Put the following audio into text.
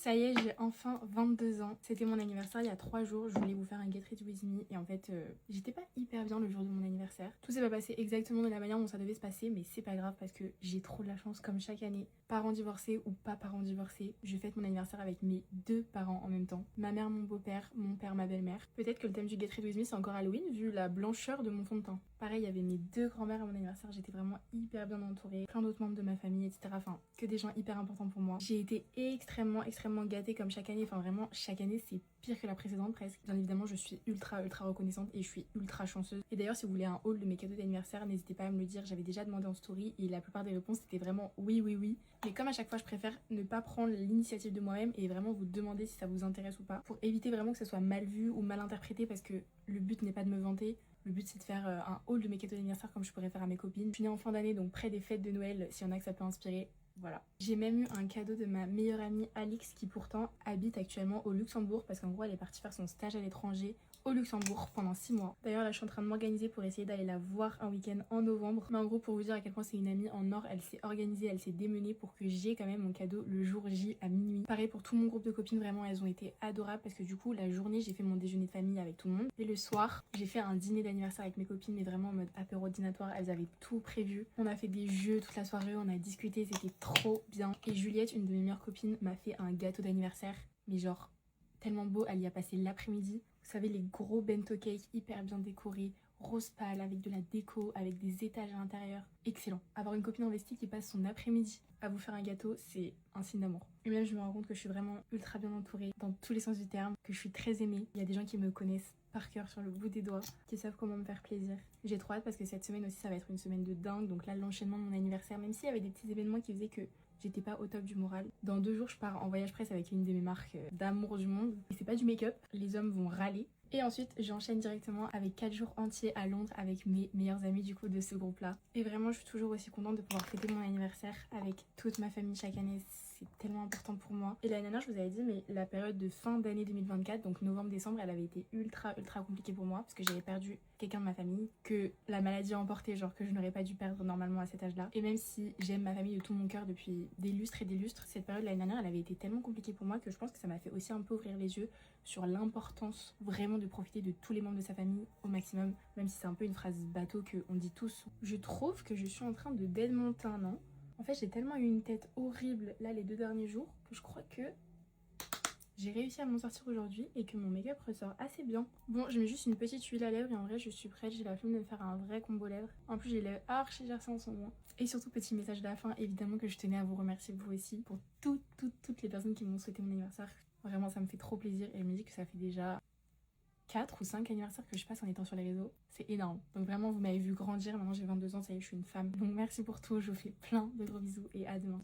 Ça y est, j'ai enfin 22 ans. C'était mon anniversaire il y a 3 jours. Je voulais vous faire un Get Ready With Me. Et en fait, j'étais pas hyper bien le jour de mon anniversaire. Tout s'est pas passé exactement de la manière dont ça devait se passer. Mais c'est pas grave parce que j'ai trop de la chance, comme chaque année. Parents divorcés ou pas parents divorcés, je fête mon anniversaire avec mes deux parents en même temps. Ma mère, mon beau-père, mon père, ma belle-mère. Peut-être que le thème du Get Ready With Me, c'est encore Halloween vu la blancheur de mon fond de teint. Pareil, il y avait mes deux grands-mères à mon anniversaire. J'étais vraiment hyper bien entourée. Plein d'autres membres de ma famille, etc. Enfin, que des gens hyper importants pour moi. J'ai été extrêmement gâtée comme chaque année. Enfin, vraiment, chaque année, c'est pire que la précédente presque. Bien évidemment, je suis ultra reconnaissante et je suis ultra chanceuse. Et d'ailleurs, si vous voulez un haul de mes cadeaux d'anniversaire, n'hésitez pas à me le dire. J'avais déjà demandé en story et la plupart des réponses c'était vraiment oui. Mais comme à chaque fois, je préfère ne pas prendre l'initiative de moi-même et vraiment vous demander si ça vous intéresse ou pas, pour éviter vraiment que ce soit mal vu ou mal interprété, parce que le but n'est pas de me vanter. Le but c'est de faire un haul de mes cadeaux d'anniversaire comme je pourrais faire à mes copines. Je suis née en fin d'année, donc près des fêtes de Noël, s'il y en a que ça peut inspirer. Voilà. J'ai même eu un cadeau de ma meilleure amie Alix qui pourtant habite actuellement au Luxembourg parce qu'en gros elle est partie faire son stage à l'étranger au Luxembourg pendant 6 mois. D'ailleurs là je suis en train de m'organiser pour essayer d'aller la voir un week-end en novembre. Mais en gros pour vous dire à quel point c'est une amie en or, elle s'est organisée, elle s'est démenée pour que j'ai quand même mon cadeau le jour J à minuit. Pareil pour tout mon groupe de copines, vraiment elles ont été adorables parce que du coup la journée j'ai fait mon déjeuner de famille avec tout le monde. Et le soir j'ai fait un dîner d'anniversaire avec mes copines mais vraiment en mode apéro dînatoire, elles avaient tout prévu. On a fait des jeux toute la soirée, on a discuté, c'était trop bien. Et Juliette, une de mes meilleures copines, m'a fait un gâteau d'anniversaire, mais genre tellement beau, elle y a passé l'après-midi. Vous savez, les gros bento cakes hyper bien décorés, rose pâle, avec de la déco, avec des étages à l'intérieur. Excellent. Avoir une copine investie qui passe son après-midi à vous faire un gâteau, c'est un signe d'amour. Et même je me rends compte que je suis vraiment ultra bien entourée dans tous les sens du terme, que je suis très aimée. Il y a des gens qui me connaissent par cœur sur le bout des doigts, qui savent comment me faire plaisir. J'ai trop hâte parce que cette semaine aussi ça va être une semaine de dingue. Donc là l'enchaînement de mon anniversaire, même s'il y avait des petits événements qui faisaient que j'étais pas au top du moral. Dans 2 jours je pars en voyage presse avec une de mes marques d'amour du monde. Et c'est pas du make-up, les hommes vont râler. Et ensuite j'enchaîne directement avec 4 jours entiers à Londres avec mes meilleurs amis du coup de ce groupe là. Et vraiment je suis toujours aussi contente de pouvoir fêter mon anniversaire avec toute ma famille chaque année. C'est tellement important pour moi. Et l'année dernière je vous avais dit mais la période de fin d'année 2024, donc novembre-décembre, elle avait été ultra compliquée pour moi parce que j'avais perdu quelqu'un de ma famille que la maladie a emporté, genre que je n'aurais pas dû perdre normalement à cet âge là. Et même si j'aime ma famille de tout mon cœur depuis des lustres et des lustres, cette période l'année dernière elle avait été tellement compliquée pour moi que je pense que ça m'a fait aussi un peu ouvrir les yeux sur l'importance vraiment de profiter de tous les membres de sa famille au maximum, même si c'est un peu une phrase bateau qu'on dit tous. Je trouve que je suis en train de dead mon teint, non? En fait j'ai tellement eu une tête horrible là les 2 derniers jours que je crois que j'ai réussi à m'en sortir aujourd'hui et que mon make-up ressort assez bien. Bon, je mets juste une petite huile à lèvres et en vrai je suis prête, j'ai la flemme de me faire un vrai combo lèvres. En plus j'ai l'air archi gercé en ce moment. Et surtout petit message de la fin, évidemment que je tenais à vous remercier vous aussi pour toutes les personnes qui m'ont souhaité mon anniversaire. Vraiment ça me fait trop plaisir et je me dis que ça fait déjà 4 ou 5 anniversaires que je passe en étant sur les réseaux. C'est énorme. Donc vraiment vous m'avez vu grandir, maintenant j'ai 22 ans, ça y est je suis une femme. Donc merci pour tout, je vous fais plein de gros bisous et à demain.